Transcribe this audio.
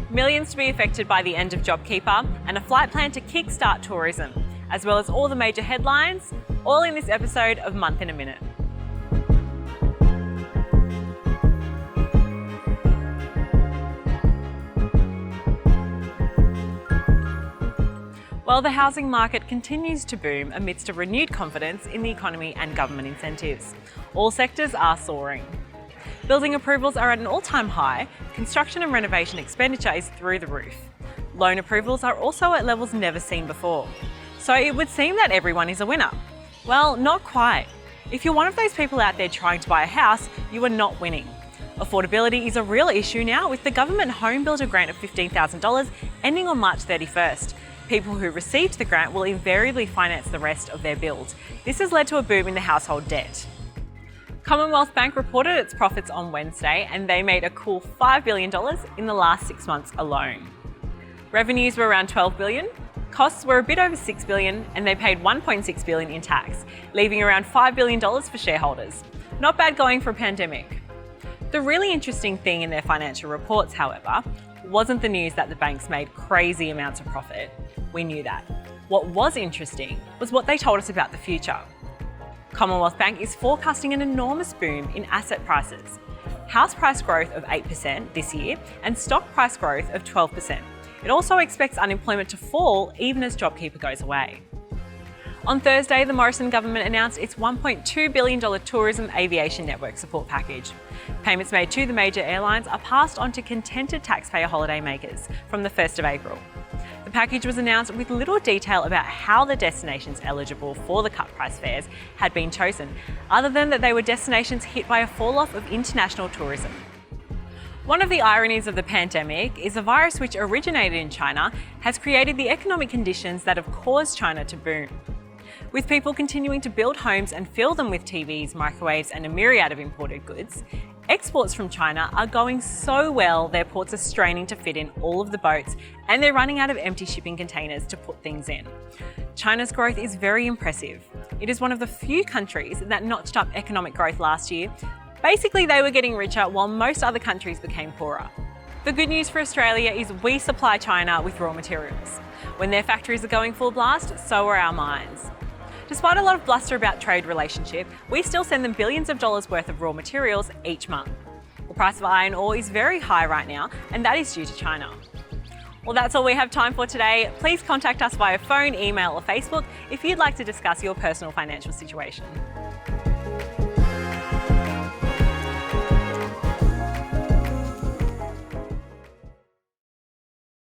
millions to be affected by the end of JobKeeper, and a flight plan to kickstart tourism, as well as all the major headlines, all in this episode of Month in a Minute. Well, the housing market continues to boom amidst a renewed confidence in the economy and government incentives. All sectors are soaring. Building approvals are at an all-time high, construction and renovation expenditure is through the roof. Loan approvals are also at levels never seen before. So it would seem that everyone is a winner. Well, not quite. If you're one of those people out there trying to buy a house, you are not winning. Affordability is a real issue now, with the government home builder grant of $15,000 ending on March 31st. People who received the grant will invariably finance the rest of their build. This has led to a boom in the household debt. Commonwealth Bank reported its profits on Wednesday, and they made a cool $5 billion in the last 6 months alone. Revenues were around $12 billion, costs were a bit over $6 billion, and they paid $1.6 billion in tax, leaving around $5 billion for shareholders. Not bad going for a pandemic. The really interesting thing in their financial reports, however, wasn't the news that the banks made crazy amounts of profit. We knew that. What was interesting was what they told us about the future. Commonwealth Bank is forecasting an enormous boom in asset prices. House price growth of 8% this year and stock price growth of 12%. It also expects unemployment to fall even as JobKeeper goes away. On Thursday, the Morrison government announced its $1.2 billion tourism aviation network support package. Payments made to the major airlines are passed on to contented taxpayer holidaymakers from the 1st of April. The package was announced with little detail about how the destinations eligible for the cut price fares had been chosen, other than that they were destinations hit by a fall-off of international tourism. One of the ironies of the pandemic is a virus which originated in China has created the economic conditions that have caused China to boom. With people continuing to build homes and fill them with TVs, microwaves, and a myriad of imported goods, exports from China are going so well their ports are straining to fit in all of the boats, and they're running out of empty shipping containers to put things in. China's growth is very impressive. It is one of the few countries that notched up economic growth last year. Basically, they were getting richer while most other countries became poorer. The good news for Australia is we supply China with raw materials. When their factories are going full blast, so are our mines. Despite a lot of bluster about trade relationship, we still send them billions of dollars worth of raw materials each month. The price of iron ore is very high right now, and that is due to China. Well, that's all we have time for today. Please contact us via phone, email, or Facebook if you'd like to discuss your personal financial situation.